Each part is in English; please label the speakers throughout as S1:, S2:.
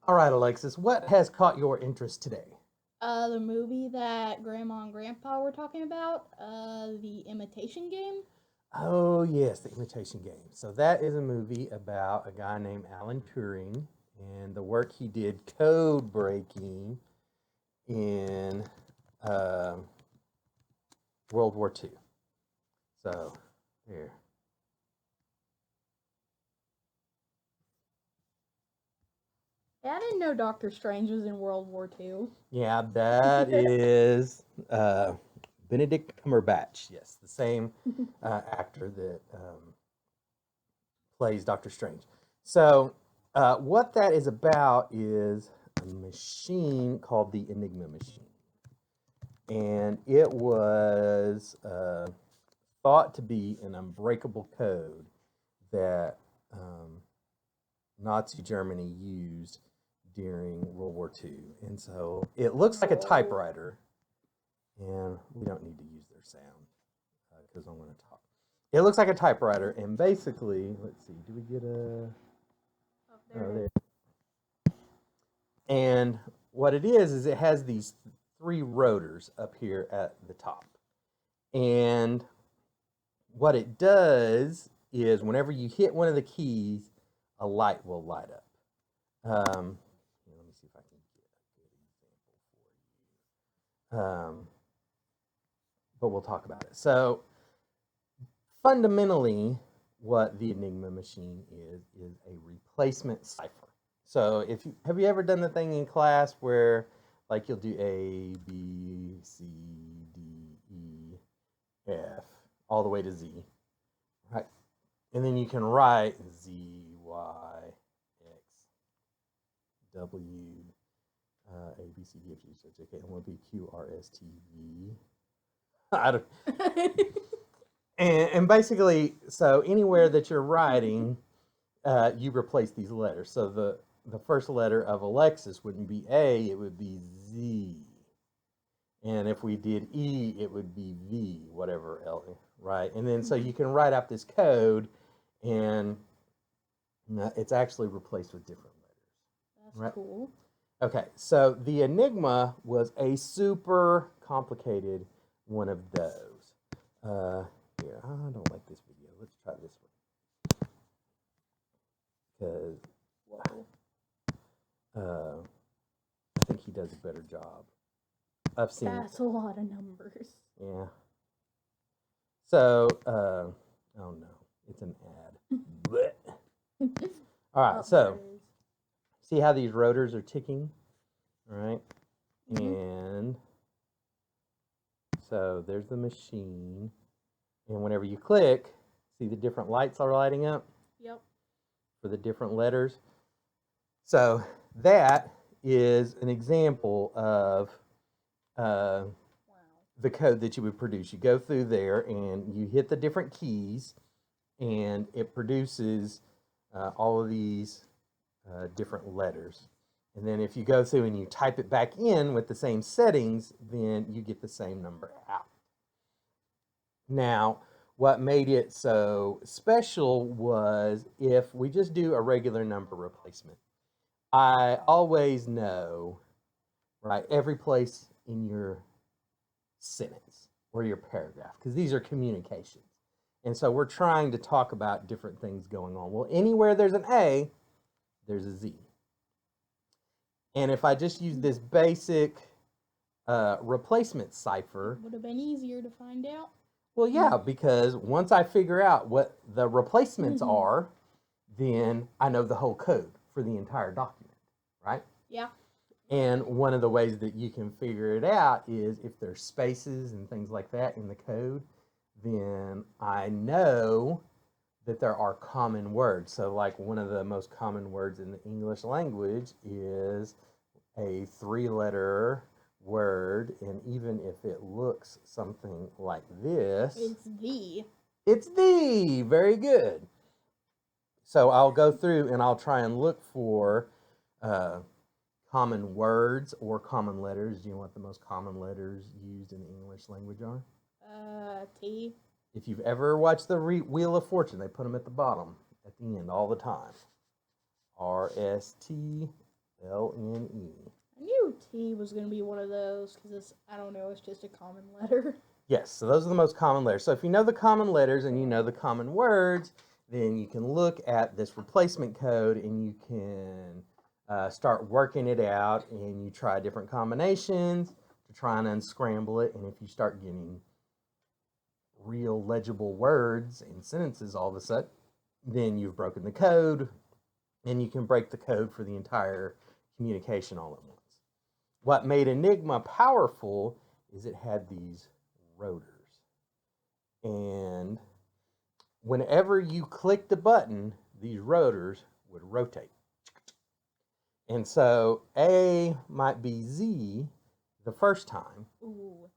S1: All right, Alexis, what has caught your interest today?
S2: The movie that Grandma and Grandpa were talking about, the Imitation Game.
S1: Oh, yes, The Imitation Game. So, that is a movie about a guy named Alan Turing and the work he did code breaking in um World War II. So, here.
S2: I didn't know Doctor Strange was in World War II.
S1: Yeah, that is Benedict Cumberbatch. Yes, the same actor that plays Doctor Strange. So, what that is about is a machine called the Enigma Machine. And it was thought to be an unbreakable code that Nazi Germany used during World War II. And so it looks like a typewriter, and we don't need to use their sound because I'm going to talk. It looks like a typewriter, and basically, let's see, do we get a. Oh, there. And what it is it has these three rotors up here at the top. And what it does is whenever you hit one of the keys, a light will light up. Let me see if I can get a good example for you. But we'll talk about it. So fundamentally, what the Enigma machine is a replacement cipher. So if you have you ever done the thing in class where like you'll do A, B, C, D, E, F, all the way to Z, right? And then you can write Z, Y, X, W, A, B, C, D, F, G, H, I, J, K, L, M, N, P, Q, R, S, T, V. I don't, and basically, so anywhere that you're writing, you replace these letters. So the first letter of Alexis wouldn't be A, it would be Z. And if we did E, it would be V, whatever L, right? And then so you can write out this code, and it's actually replaced with different letters.
S2: That's right? Cool.
S1: Okay, so the Enigma was a super complicated one of those. Here, I don't like this video. Let's try this one. Because I think he does a better job. I've seen.
S2: That's a lot of numbers.
S1: Yeah. So, oh no, it's an ad. All right, so see how these rotors are ticking? All right. And so there's the machine. And whenever you click, see the different lights are lighting up?
S2: Yep.
S1: For the different letters. So that is an example of the code that you would produce. You go through there and you hit the different keys, and it produces all of these different letters. And then if you go through and you type it back in with the same settings, then you get the same number out. Now, what made it so special was if we just do a regular number replacement, I always know, right, every place in your sentence or your paragraph, because these are communications. And so we're trying to talk about different things going on. Well, anywhere there's an A, there's a Z. And if I just use this basic replacement cipher,
S2: would have been easier to find out.
S1: Well, yeah, because once I figure out what the replacements are, then I know the whole code for the entire document, right?
S2: Yeah.
S1: And one of the ways that you can figure it out is if there's spaces and things like that in the code, then I know that there are common words. So like one of the most common words in the English language is a three-letter word, and even if it looks something like this,
S2: it's the.
S1: It's the. Very good. So I'll go through and I'll try and look for common words or common letters. Do you know what the most common letters used in the English language are?
S2: T.
S1: If you've ever watched the Wheel of Fortune, they put them at the bottom, at the end, all the time. R, S, T, L-N-E.
S2: I knew T was going to be one of those because I don't know, it's just a common letter.
S1: Yes, so those are the most common letters. So if you know the common letters and you know the common words, then you can look at this replacement code and you can start working it out, and you try different combinations to try and unscramble it. And if you start getting real legible words and sentences all of a sudden, then you've broken the code, and you can break the code for the entire communication all at once. What made Enigma powerful is it had these rotors. And whenever you clicked the button, these rotors would rotate. And so A might be Z the first time,
S2: Ooh.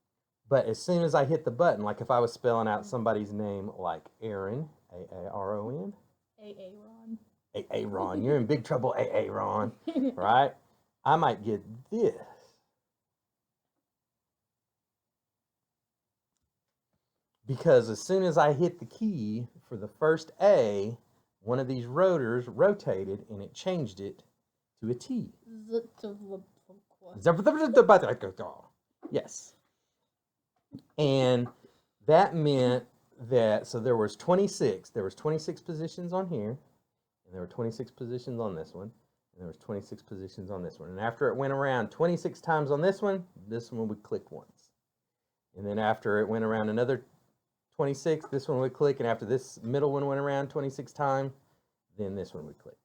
S1: but as soon as I hit the button, like if I was spelling out somebody's name like Aaron, A-A-R-O-N.
S2: A-A-Ron.
S1: A-A-Ron, you're in big trouble, A-A-Ron, right? I might get this. Because as soon as I hit the key for the first A, one of these rotors rotated and it changed it to a T. Yes. And that meant that, so there was 26 positions on here, and there were 26 positions on this one, and there was 26 positions on this one. And after it went around 26 times on this one would click once. And then after it went around another 26, this one would click, and after this middle one went around 26 times, then this one would click.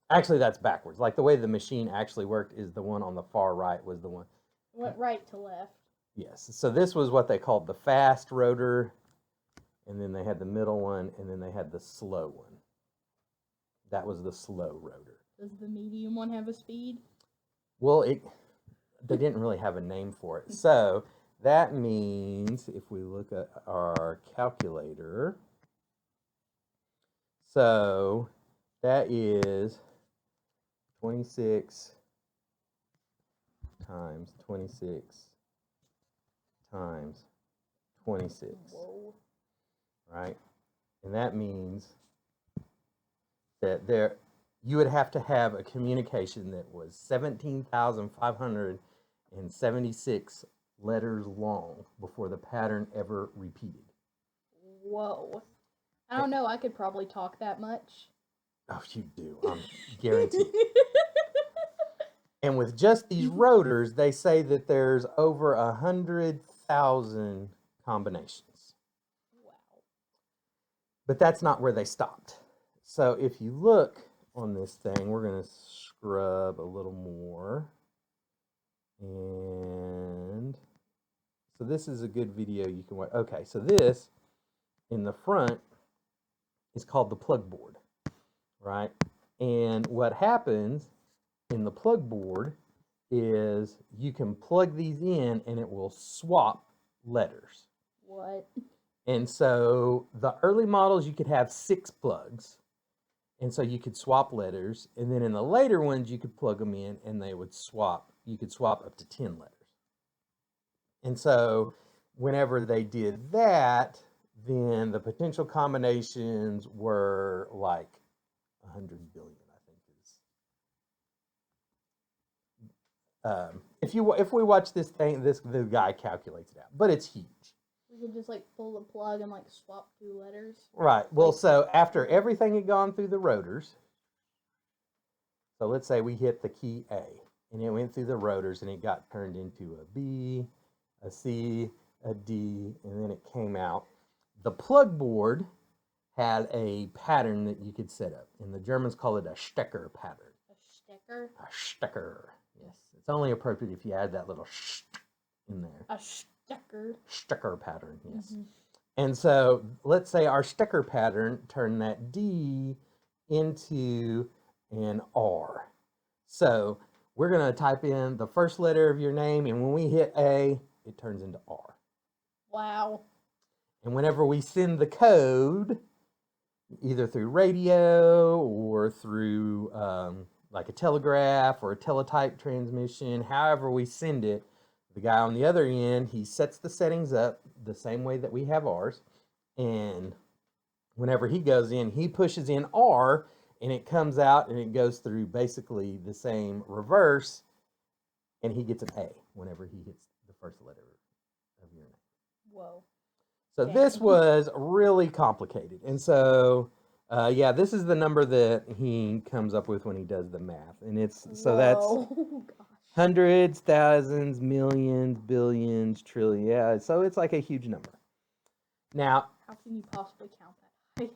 S1: Actually, that's backwards. Like the way the machine actually worked is the one on the far right was the one.
S2: Went right to left.
S1: Yes. So this was what they called the fast rotor, and then they had the middle one, and then they had the slow one. That was the slow rotor.
S2: Does the medium one have a speed?
S1: Well, they didn't really have a name for it. So that means if we look at our calculator, so that is 26 times 26 times 26.
S2: Whoa.
S1: Right? And that means that you would have to have a communication that was 17,576 letters long before the pattern ever repeated.
S2: Whoa. I don't know, I could probably talk that much.
S1: Oh, you do. I'm guaranteed. And with just these rotors, they say that there's over 100,000 combinations.
S2: Wow.
S1: But that's not where they stopped. So if you look on this thing, we're going to scrub a little more. And so this is a good video you can watch. Okay, so this in the front is called the plug board, right? And what happens in the plug board is you can plug these in and it will swap letters.
S2: What?
S1: And so the early models, you could have 6 plugs. And so you could swap letters. And then in the later ones, you could plug them in and they would swap. You could swap up to 10 letters. And so whenever they did that, then the potential combinations were like 100 billion, I think is. If we watch this thing, the guy calculates it out, but it's huge.
S2: We could just like pull the plug and like swap 2 letters.
S1: Right. Well, so after everything had gone through the rotors, so let's say we hit the key A, and it went through the rotors, and it got turned into a B, a C, a D, and then it came out. The plug board had a pattern that you could set up, and the Germans call it a Stecker pattern.
S2: A stecker?
S1: A Stecker, yes. It's only appropriate if you add that little sh in there.
S2: A stecker.
S1: Stecker pattern, yes.
S2: Mm-hmm.
S1: And so let's say our Stecker pattern turned that D into an R. So we're going to type in the first letter of your name, and when we hit A, it turns into R.
S2: Wow.
S1: And whenever we send the code, either through radio or through like a telegraph or a teletype transmission, however we send it, the guy on the other end, he sets the settings up the same way that we have ours. And whenever he goes in, he pushes in R, and it comes out and it goes through basically the same reverse, and he gets an A whenever he hits the first letter of your name.
S2: Whoa.
S1: So
S2: Dang.
S1: this was really complicated. And so, yeah, this is the number that he comes up with when he does the math. And it's, so that's
S2: Whoa. Gosh.
S1: hundreds, thousands, millions, billions, trillions. Yeah, so it's like a huge number. Now,
S2: How can you possibly count that high?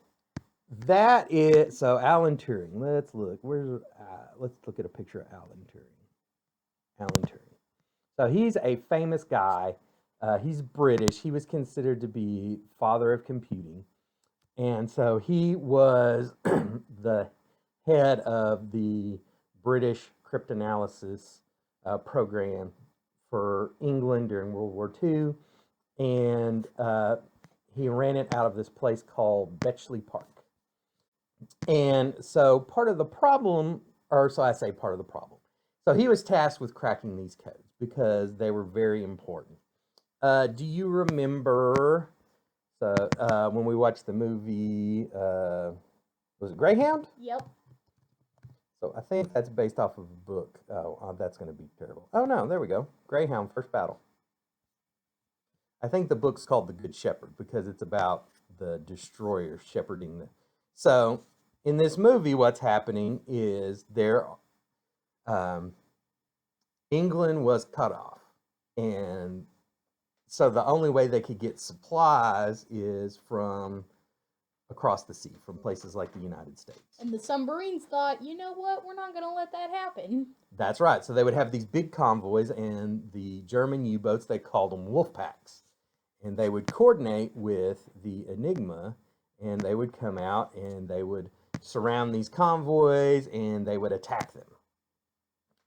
S1: that is, so Alan Turing, let's look. Let's look at a picture of Alan Turing. Alan Turing. So he's a famous guy. He's British. He was considered to be father of computing. And so he was the head of the British cryptanalysis program for England during World War II. And he ran it out of this place called Bletchley Park. And so part of the problem, or so I say part of the problem. So he was tasked with cracking these codes because they were very important. Do you remember when we watched the movie, was it Greyhound?
S2: Yep.
S1: So I think that's based off of a book. Oh, that's going to be terrible. Oh, no, there we go. Greyhound, First Battle. I think the book's called The Good Shepherd because it's about the destroyer shepherding the... So in this movie, what's happening is England was cut off. And so the only way they could get supplies is from across the sea, from places like the United States.
S2: And the submarines thought, you know what, we're not going to let that happen.
S1: That's right. So they would have these big convoys, and the German U-boats, they called them wolf packs. And they would coordinate with the Enigma, and they would come out and they would surround these convoys and they would attack them.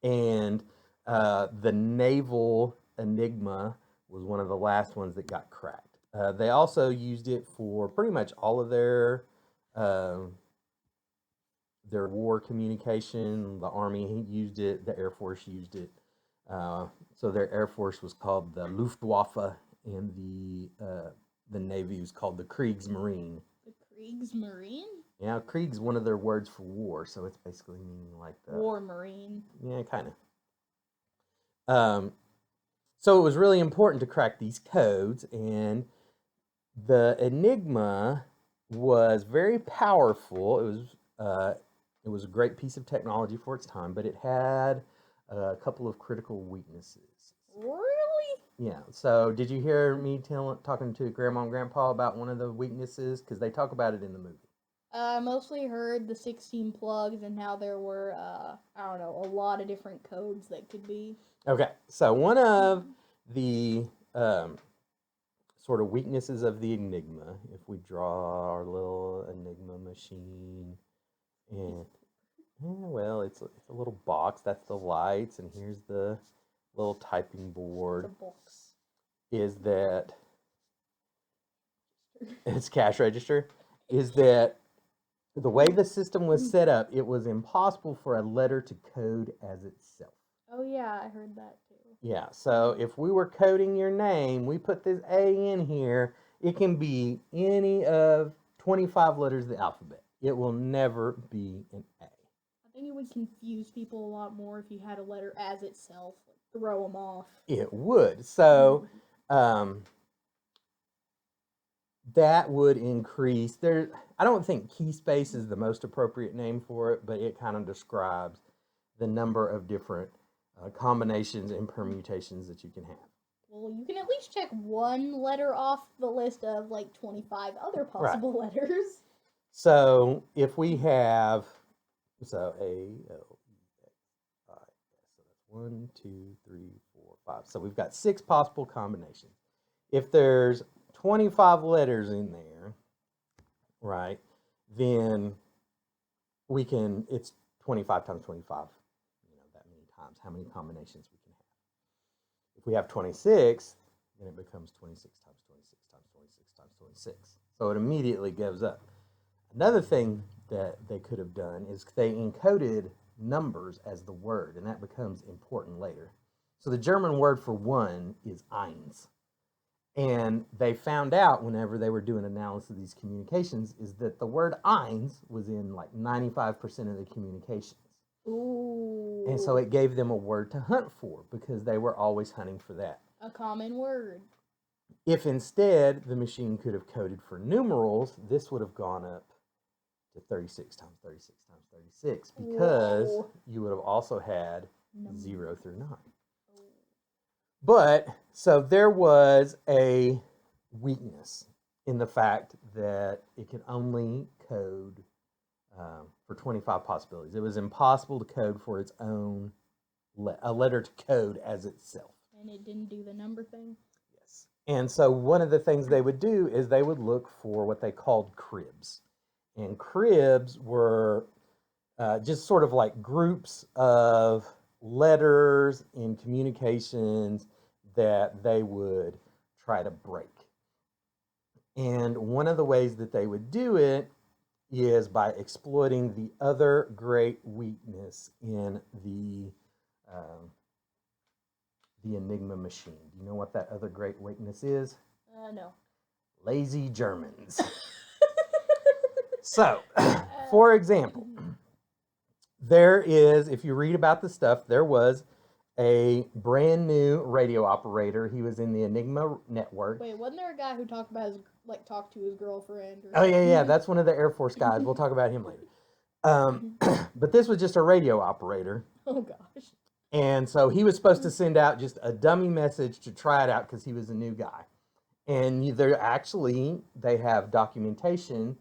S1: And the naval Enigma was one of the last ones that got cracked. They also used it for pretty much all of their war communication. The Army used it, the Air Force used it. So their Air Force was called the Luftwaffe, and the Navy was called the Kriegsmarine.
S2: The Kriegsmarine?
S1: Yeah, Krieg's one of their words for war, so it's basically meaning like the
S2: War Marine.
S1: Yeah, kind of. So it was really important to crack these codes, and the Enigma was very powerful. It was a great piece of technology for its time, but it had a couple of critical weaknesses.
S2: Really?
S1: Yeah. So did you hear me talking to Grandma and Grandpa about one of the weaknesses? Because they talk about it in the movie.
S2: I mostly heard the 16 plugs and how there were, I don't know, a lot of different codes that could be.
S1: Okay. So one of the sort of weaknesses of the Enigma, if we draw our little Enigma machine, and well, it's a little box. That's the lights, and here's the little typing board.
S2: The box.
S1: Is that it's cash register? Is that the way the system was set up? It was impossible for a letter to code as itself.
S2: Oh yeah, I heard that too.
S1: Yeah, so if we were coding your name, we put this A in here. It can be any of 25 letters of the alphabet. It will never be an A.
S2: I think it would confuse people a lot more if you had a letter as itself, like throw them off.
S1: It would. So that would increase. I don't think Keyspace is the most appropriate name for it, but it kind of describes the number of different combinations and permutations that you can have.
S2: Well, you can at least check one letter off the list of like 25 other possible letters.
S1: So if we have, so A, L, E, X, I, S, so that's 1, 2, 3, 4, 5. So we've got 6 possible combinations. If there's 25 letters in there, right, then we can, it's 25 times 25, that many times, how many combinations we can have. If we have 26, then it becomes 26 times 26 times 26 times 26. So it immediately goes up. Another thing that they could have done is they encoded numbers as the word, and that becomes important later. So the German word for one is eins. And they found out whenever they were doing analysis of these communications is that the word eins was in like 95% of the communications.
S2: Ooh.
S1: And so it gave them a word to hunt for because they were always hunting for that.
S2: A common word.
S1: If instead the machine could have coded for numerals, this would have gone up to 36 times 36 times 36 because
S2: Whoa.
S1: you would have also had 0 through 9.
S2: Oh.
S1: But so there was a weakness in the fact that it could only code for 25 possibilities. It was impossible to code for its own a letter to code as itself.
S2: And it didn't do the number thing?
S1: Yes. And so one of the things they would do is they would look for what they called cribs. And cribs were just sort of like groups of letters in communications that they would try to break. And one of the ways that they would do it is by exploiting the other great weakness in the Enigma machine. Do you know what that other great weakness is?
S2: No.
S1: Lazy Germans. So, for example, there is, if you read about the stuff, there was a brand new radio operator. He was in the Enigma network.
S2: Wait, wasn't there a guy who talked about his, like, talked to his girlfriend? Or
S1: Oh, yeah, that's one of the Air Force guys. We'll talk about him later. But this was just a radio operator.
S2: Oh, gosh.
S1: And so he was supposed to send out just a dummy message to try it out because he was a new guy. And they have documentation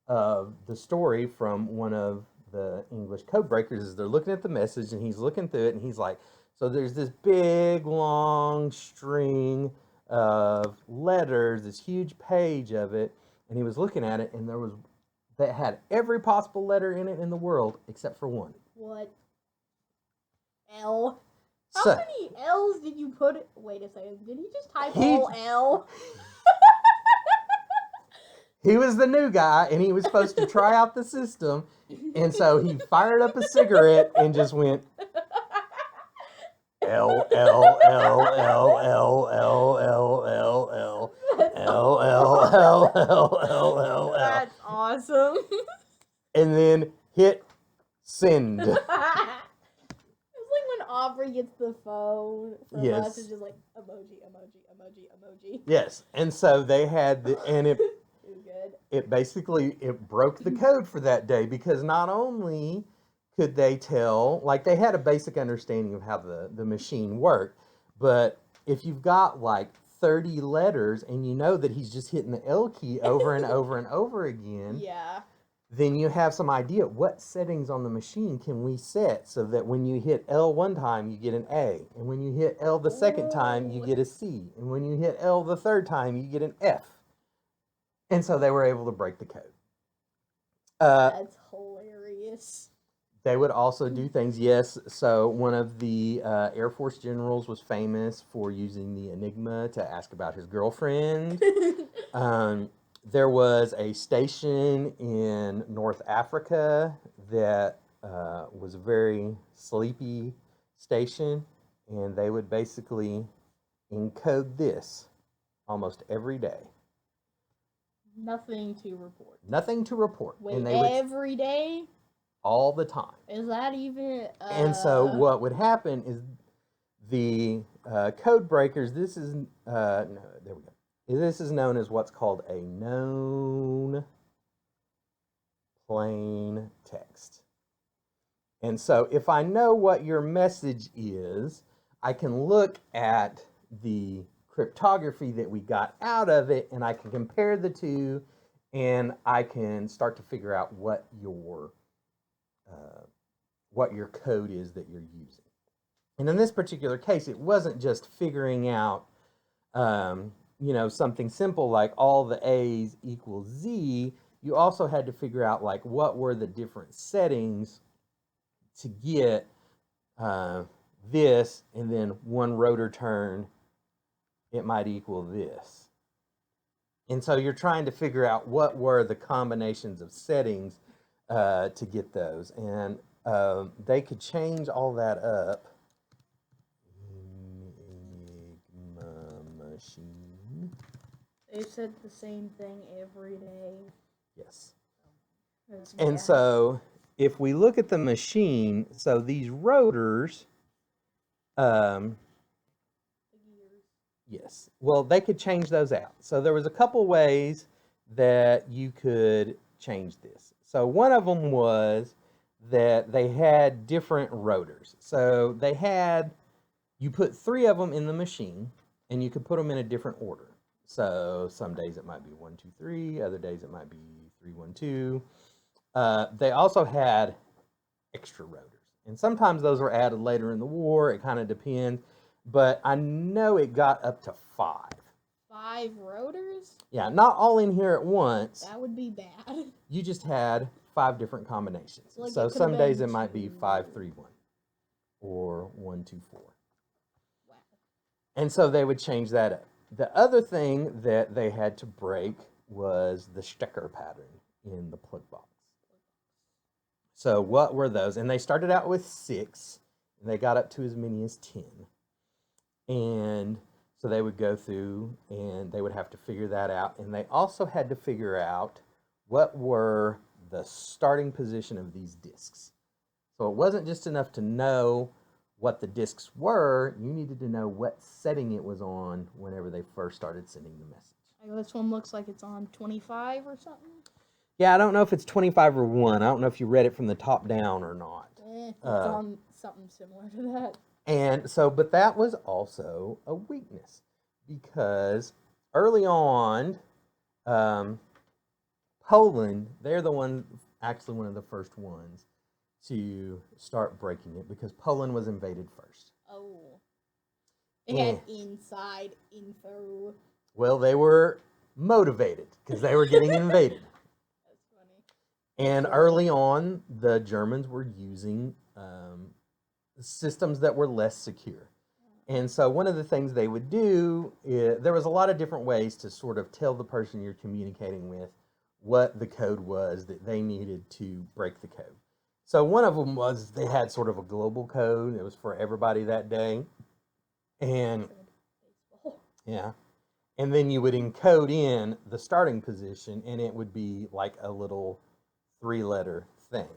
S1: of the story from one of the English code breakers as they're looking at the message and he's looking through it and he's like, so there's this big long string of letters, this huge page of it, and he was looking at it and that had every possible letter in it in the world except for one.
S2: What? L? How
S1: So,
S2: many L's did you put? Wait a second. Did he just type all L?
S1: He was the new guy, and he was supposed to try out the system, and so he fired up a cigarette and just went L L L L L L L L L L L L L L L.
S2: That's awesome.
S1: And then hit send.
S2: It's like when Aubrey gets the phone from us, it's just like emoji, emoji, emoji, emoji.
S1: Yes, and so they had it basically broke the code for that day because not only could they tell, like they had a basic understanding of how the machine worked, but if you've got like 30 letters and you know that he's just hitting the L key over and over and over again,
S2: yeah,
S1: then you have some idea what settings on the machine can we set so that when you hit L one time you get an A, and when you hit L the second time you get a C, and when you hit L the third time you get an F. And so they were able to break the code.
S2: That's hilarious.
S1: They would also do things, yes. So one of the Air Force generals was famous for using the Enigma to ask about his girlfriend. There was a station in North Africa that was a very sleepy station, and they would basically encode this almost every day.
S2: Nothing to report.
S1: Nothing to report.
S2: Wait,
S1: and
S2: every day?
S1: All the time.
S2: Is that even...
S1: And so what would happen is the code breakers, this is... no, there we go. This is known as what's called a known plain text. And so if I know what your message is, I can look at the cryptography that we got out of it, and I can compare the two, and I can start to figure out what your code is that you're using. And in this particular case, it wasn't just figuring out, something simple like all the A's equals Z. You also had to figure out like what were the different settings to get this, and then one rotor turn, it might equal this. And so you're trying to figure out what were the combinations of settings to get those. And they could change all that up. Enigma Machine.
S2: They said the same thing every day.
S1: Yes.
S2: It's
S1: And
S2: bad.
S1: so if we look at the machine, so these rotors,
S2: The gears.
S1: yes, well, they could change those out. So there was a couple ways that you could change this. So one of them was that they had different rotors. So they had, you put 3 of them in the machine, and you could put them in a different order. So some days it might be 1, 2, 3. Other days it might be 3, 1, 2. They also had extra rotors, and sometimes those were added later in the war. It kind of depends, but I know it got up to 5.
S2: 5 rotors?
S1: Yeah, not all in here at once.
S2: That would be bad.
S1: You just had 5 different combinations.
S2: Like
S1: So
S2: it could've
S1: some days
S2: been
S1: it might be
S2: 2.
S1: 5, 3, 1, or 1, 2, 4.
S2: Wow.
S1: And so they would change that up. The other thing that they had to break was the Stecker pattern in the plug box. So what were those? And they started out with 6, and they got up to as many as 10. And so they would go through and they would have to figure that out. And they also had to figure out what were the starting position of these disks. So it wasn't just enough to know what the disks were, you needed to know what setting it was on whenever they first started sending the message.
S2: This one looks like it's on 25 or something.
S1: Yeah, I don't know if it's 25 or 1. I don't know if you read it from the top down or not.
S2: It's on something similar to that.
S1: And so, but that was also a weakness because early on, Poland, they're the one, actually one of the first ones to start breaking it because Poland was invaded first.
S2: Oh. They had inside info.
S1: Well, they were motivated because they were getting invaded.
S2: That's funny.
S1: And early on, the Germans were using systems that were less secure. And so one of the things they would do, there was a lot of different ways to sort of tell the person you're communicating with what the code was that they needed to break the code. So one of them was they had sort of a global code. It was for everybody that day. And yeah. And then you would encode in the starting position, and it would be like a little 3-letter thing.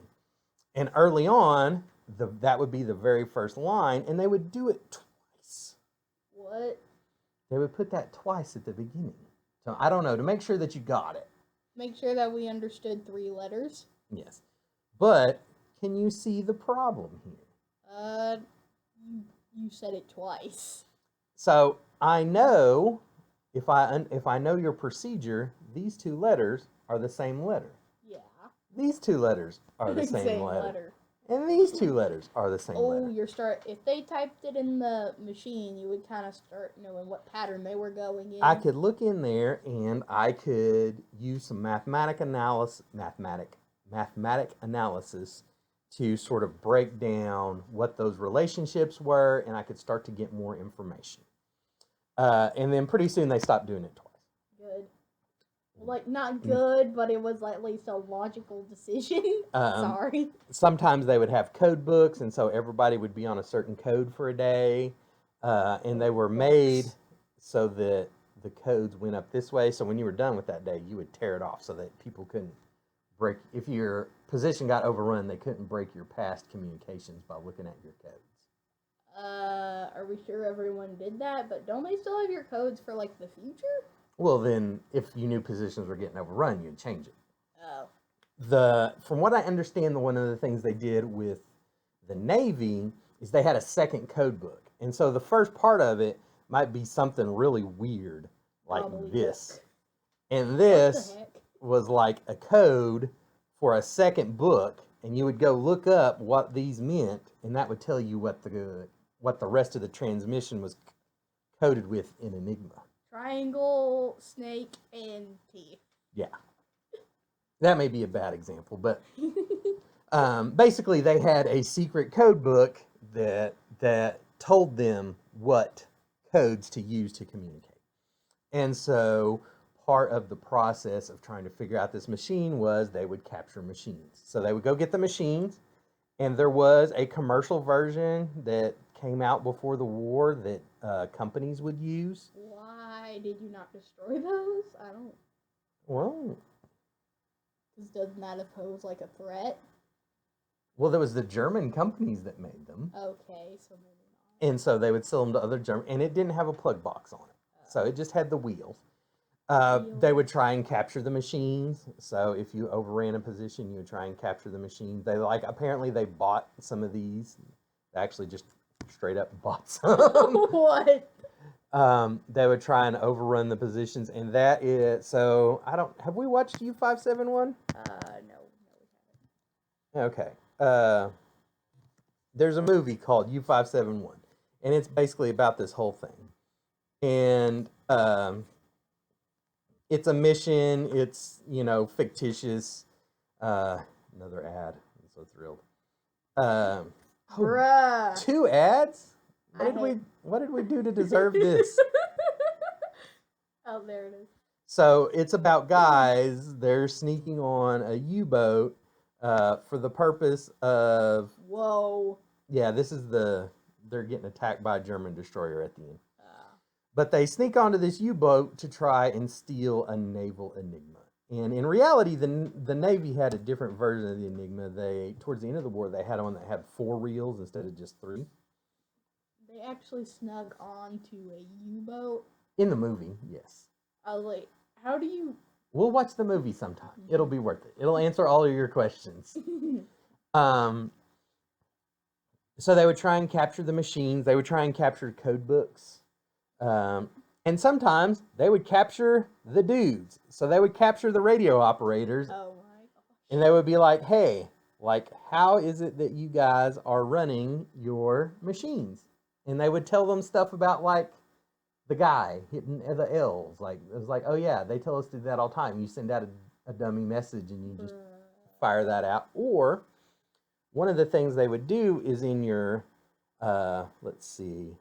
S1: And early on, that would be the very first line, and they would do it twice.
S2: What?
S1: They would put that twice at the beginning. So I don't know, to make sure that you got it.
S2: Make sure that we understood 3 letters.
S1: Yes. But can you see the problem here?
S2: You said it twice.
S1: So I know if I know your procedure, these 2 letters are the same letter.
S2: Yeah.
S1: These 2 letters are the same letter. And these 2 letters are the same letter.
S2: If they typed it in the machine, you would kind of start knowing what pattern they were going in.
S1: I could look in there and I could use some mathematic analysis to sort of break down what those relationships were, and I could start to get more information. And then pretty soon they stopped doing it twice.
S2: Good. Like, not good, but it was at least a logical decision. Sorry.
S1: Sometimes they would have code books, and so everybody would be on a certain code for a day. And they were made so that the codes went up this way. So when you were done with that day, you would tear it off so that people couldn't break. If your position got overrun, they couldn't break your past communications by looking at your codes.
S2: Are we sure everyone did that? But don't they still have your codes for, like, the future?
S1: Well, then, if you knew positions were getting overrun, you'd change it.
S2: Oh.
S1: From what I understand, one of the things they did with the Navy is they had a second code book. And so the first part of it might be something really weird, like this. And this was like a code for a second book, and you would go look up what these meant, and that would tell you what the rest of the transmission was coded with in Enigma.
S2: Triangle, snake, and T.
S1: Yeah. That may be a bad example, but basically they had a secret code book that told them what codes to use to communicate. And so part of the process of trying to figure out this machine was they would capture machines. So they would go get the machines, and there was a commercial version that came out before the war that companies would use.
S2: Why? Why did you not destroy those? I don't.
S1: Well,
S2: Doesn't that pose like a threat?
S1: well, there was the German companies that made them.
S2: Okay, so maybe not.
S1: And so they would sell them to other German, and it didn't have a plug box on it. So it just had the wheels. They would try and capture the machines. So if you overran a position, you would try and capture the machine. Apparently they bought some of these. They actually just straight up bought some.
S2: What?
S1: They would try and overrun the positions, and that is so. Have we watched U571?
S2: No, we haven't.
S1: Okay. There's a movie called U571, and it's basically about this whole thing. And it's a mission. It's fictitious. Another ad. I'm so thrilled.
S2: Bruh.
S1: 2 ads. What did we do to deserve this?
S2: Oh, there it is.
S1: So it's about guys. They're sneaking on a U-boat for the purpose of.
S2: Whoa.
S1: Yeah, they're getting attacked by a German destroyer at the end. But they sneak onto this U-boat to try and steal a naval Enigma. And in reality, the Navy had a different version of the Enigma. Towards the end of the war, they had one that had 4 reels instead of just 3.
S2: They actually snuck onto a U-boat?
S1: In the movie, yes.
S2: I was like, how do you...
S1: We'll watch the movie sometime. It'll be worth it. It'll answer all of your questions. So they would try and capture the machines. They would try and capture code books. And sometimes they would capture the dudes. So they would capture the radio operators.
S2: Oh my gosh.
S1: And they would be like, hey, how is it that you guys are running your machines? And they would tell them stuff about, the guy hitting the L's. It was like, oh yeah, they tell us to do that all the time. You send out a dummy message and you just fire that out. Or one of the things they would do is in your, let's see,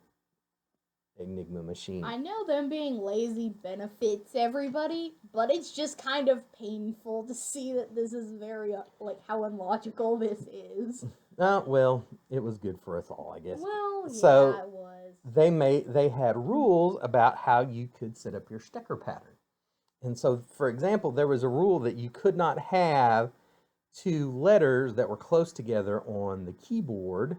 S1: Enigma Machine.
S2: I know them being lazy benefits everybody, but it's just kind of painful to see that this is very, how illogical this is.
S1: Well, it was good for us all, I guess.
S2: Well,
S1: so
S2: yeah, it was.
S1: They had rules about how you could set up your Stecker pattern. And so, for example, there was a rule that you could not have 2 letters that were close together on the keyboard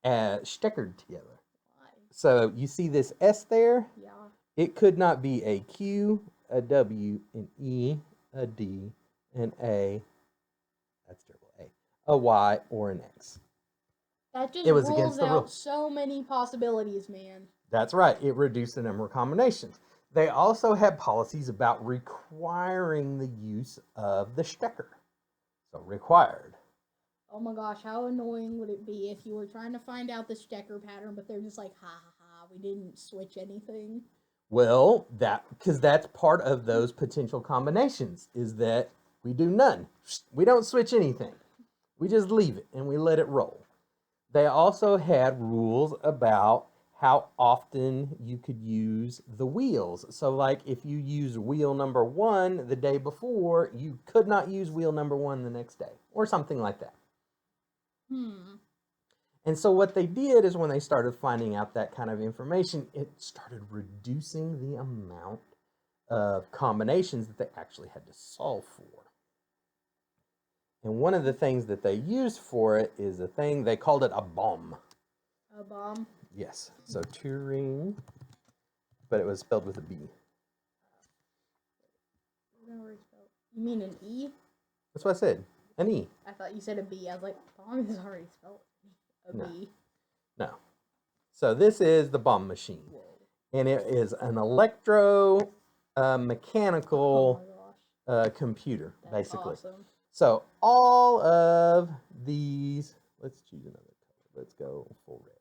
S1: steckered together. Why? So you see this S there?
S2: Yeah.
S1: It could not be a Q, a W, an E, a D, an A. That's terrible. A Y, or an X.
S2: That just rules out so many possibilities, man.
S1: That's right. It reduced the number of combinations. They also had policies about requiring the use of the Stecker. So required.
S2: Oh my gosh, how annoying would it be if you were trying to find out the Stecker pattern, but they're just like, ha ha ha, we didn't switch anything?
S1: Well, because that's part of those potential combinations, is that we do none. We don't switch anything. We just leave it and we let it roll. They also had rules about how often you could use the wheels. So if you use wheel number 1 the day before, you could not use wheel number 1 the next day, or something like that. And so what they did is when they started finding out that kind of information, it started reducing the amount of combinations that they actually had to solve for. And one of the things that they used for it is a thing, they called it a bomb.
S2: A bomb?
S1: Yes. So Turing, but it was spelled with a B.
S2: You mean an E?
S1: That's what I said. An E.
S2: I thought you said a B. I was like, bomb is already spelled B.
S1: No. So this is the bomb machine. Whoa. And it is an mechanical computer,
S2: That's
S1: basically.
S2: Awesome.
S1: So all of these, let's choose another color. Let's go full red.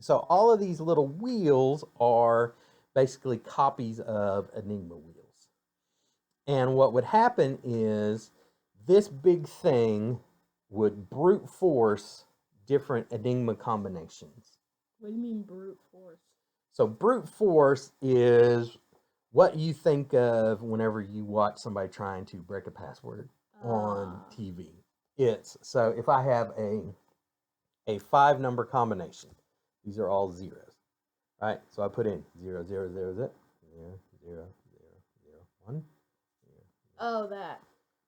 S1: So all of these little wheels are basically copies of Enigma wheels. And what would happen is this big thing would brute force different Enigma combinations.
S2: What do you mean brute force?
S1: So brute force is what you think of whenever you watch somebody trying to break a password on TV. So if I have a 5-number combination, these are all zeros, right? So I put in 0, 0, 0, 0, 0, 0, 0, 1.
S2: Oh, that.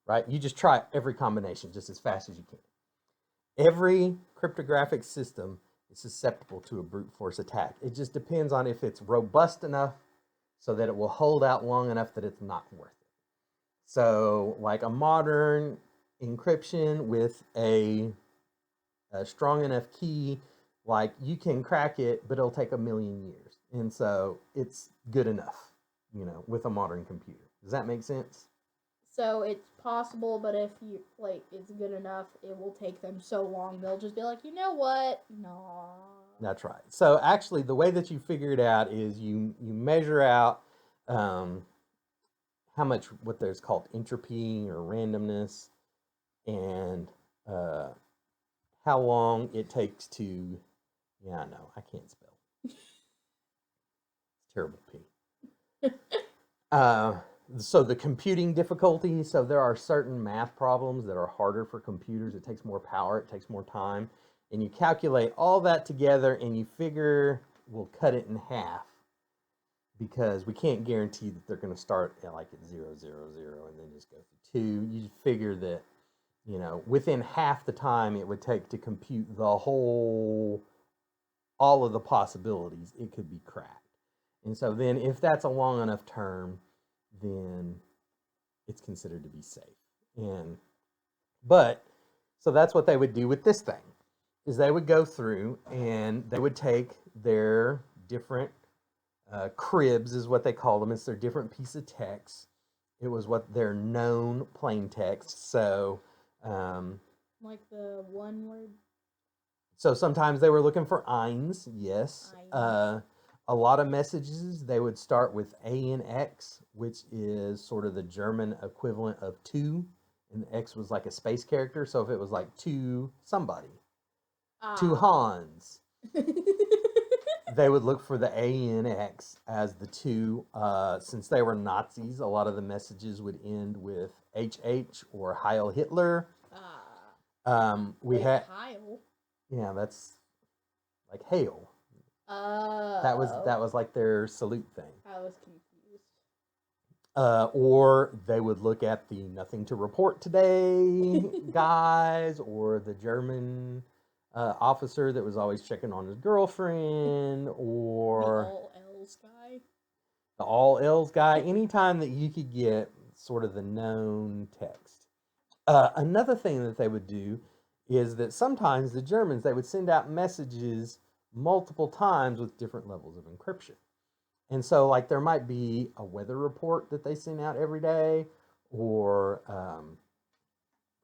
S1: Right? You just try every combination just as fast as you can. Every cryptographic system is susceptible to a brute force attack. It just depends on if it's robust enough so that it will hold out long enough that it's not worth it. So, like a modern encryption with a strong enough key, like you can crack it, but it'll take 1,000,000 years. And so it's good enough, with a modern computer. Does that make sense?
S2: So it's possible, but if you it's good enough, it will take them so long they'll just be like, you know what? No.
S1: That's right. So actually, the way that you figure it out is you measure out how much what there's called entropy or randomness, and how long it takes to. Yeah, I know I can't spell. It's terrible P. So the computing difficulty. So there are certain math problems that are harder for computers. It takes more power. It takes more time. And you calculate all that together and you figure we'll cut it in half because we can't guarantee that they're going to start at 0, 0, 0 and then just go through 2. You figure that, within half the time it would take to compute all of the possibilities, it could be cracked. And so then if that's a long enough term, then it's considered to be safe. So that's what they would do with this thing, is they would go through and they would take their different cribs, is what they call them. It's their different piece of text. It was what their known plain text. So,
S2: like the one word.
S1: So sometimes they were looking for eins, yes. A lot of messages, they would start with A and X, which is sort of the German equivalent of to, and X was like a space character. So if it was like to somebody, to Hans, they would look for the A and X as the to. Since they were Nazis, a lot of the messages would end with HH or Heil Hitler. We had
S2: Heil.
S1: Yeah, that's like hail.
S2: Oh.
S1: That was like their salute thing.
S2: I was confused.
S1: Or they would look at the nothing to report today guys, or the German officer that was always checking on his girlfriend, or
S2: the all L's guy.
S1: The all L's guy. Anytime that you could get sort of the known text. Another thing that they would do is that sometimes the Germans, they would send out messages multiple times with different levels of encryption. And so, like, there might be a weather report that they send out every day, or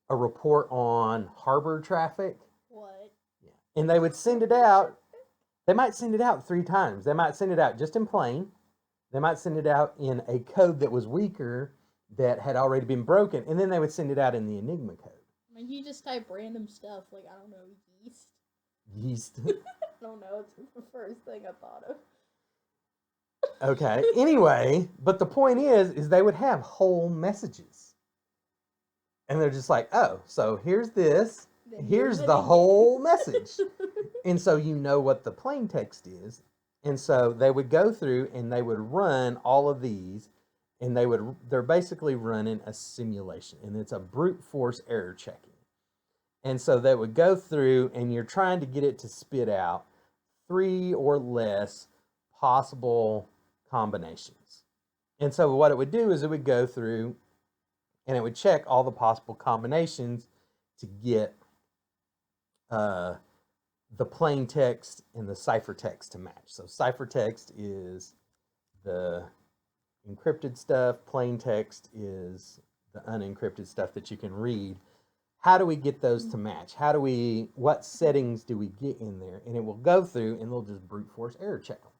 S1: a report on harbor traffic.
S2: What?
S1: Yeah. And they would send it out. They might send it out 3 times. They might send it out just in plain. They might send it out in a code that was weaker, that had already been broken, and then they would send it out in the Enigma code.
S2: I mean, you just type random stuff, like, I don't know, yeast.
S1: Yeast.
S2: I don't know, it's the first thing I thought of.
S1: Okay, anyway, but the point is they would have whole messages. And they're just like, oh, so here's this, here's the whole message. And so you know what the plain text is. And so they would go through and they would run all of these, and they're basically running a simulation, and it's a brute force error checking. And so they would go through, and you're trying to get it to spit out 3 or less possible combinations. And so what it would do is it would go through and it would check all the possible combinations to get the plain text and the ciphertext to match. So ciphertext is the encrypted stuff, plain text is the unencrypted stuff that you can read. How do we get those to match? What settings do we get in there? And it will go through and they'll just brute force error check them.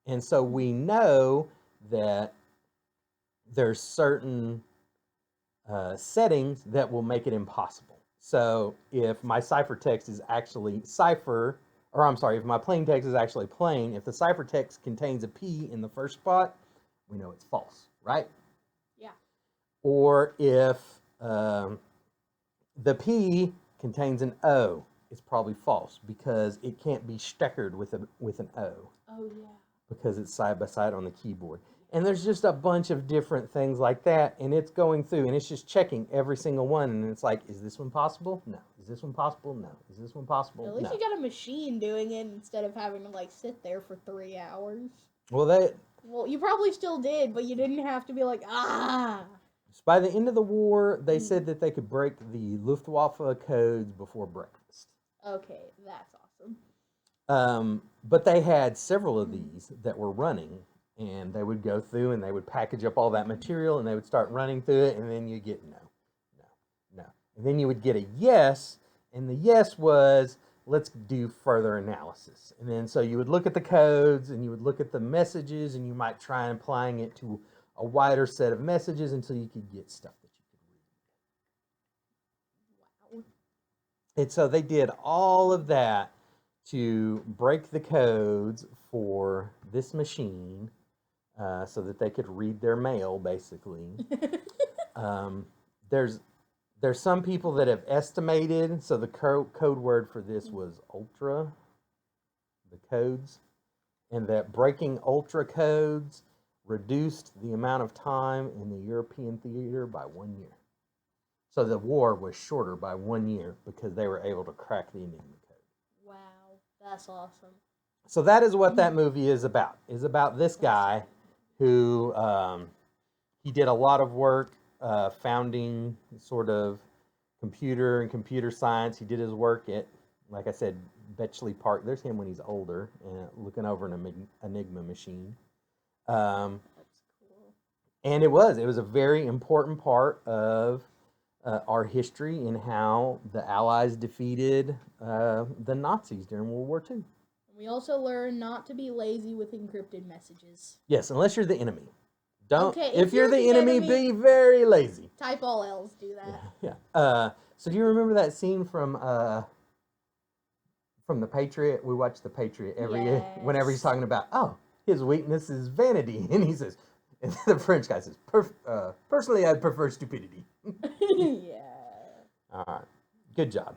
S1: And so we know that there's certain settings that will make it impossible. So if my ciphertext is actually if my plain text is actually plain, if the ciphertext contains a P in the first spot, we know it's false, right?
S2: Yeah.
S1: Or if the P contains an O, it's probably false because it can't be steckered with an O.
S2: Oh, yeah.
S1: because it's side by side on the keyboard. And there's just a bunch of different things like that, and it's going through and it's just checking every single one, and it's like, is this one possible? No. Is this one possible? No. Is this one possible?
S2: At least
S1: No.
S2: you got a machine doing it instead of having to like sit there for 3 hours.
S1: Well,
S2: You probably still did, but you didn't have to be like, ah.
S1: by the end of the war, they said that they could break the Luftwaffe codes before breakfast.
S2: Okay, that's awesome.
S1: But they had several of these that were running, and they would go through and they would package up all that material and they would start running through it, and then you get no. And then you would get a yes, and the yes was, let's do further analysis. And then so you would look at the codes and you would look at the messages, and you might try applying it to a wider set of messages until you could get stuff that you could read.
S2: Wow.
S1: And so they did all of that to break the codes for this machine so that they could read their mail, basically. There's some people that have estimated, so the code word for this was ultra, the codes, and that breaking ultra codes reduced the amount of time in the European theater by 1 year. So the war was shorter by 1 year because they were able to crack the Enigma code.
S2: Wow, that's awesome.
S1: So that is what that movie is about. Is about this guy who he did a lot of work founding sort of computer and computer science. He did his work at, like I said, Bletchley Park. There's him when he's older, looking over an Enigma machine.
S2: That's cool.
S1: And it was a very important part of our history in how the Allies defeated the Nazis during World War II.
S2: We also learned not to be lazy with encrypted messages.
S1: Yes, unless you're the enemy. Don't.
S2: Okay,
S1: if you're the enemy, be very lazy.
S2: Type all L's, do that.
S1: Yeah. So do you remember that scene from The Patriot? We watch The Patriot whenever he's talking about, his weakness is vanity, and he says, and the French guy says, personally, I'd prefer stupidity.
S2: Yeah.
S1: All right. Good job.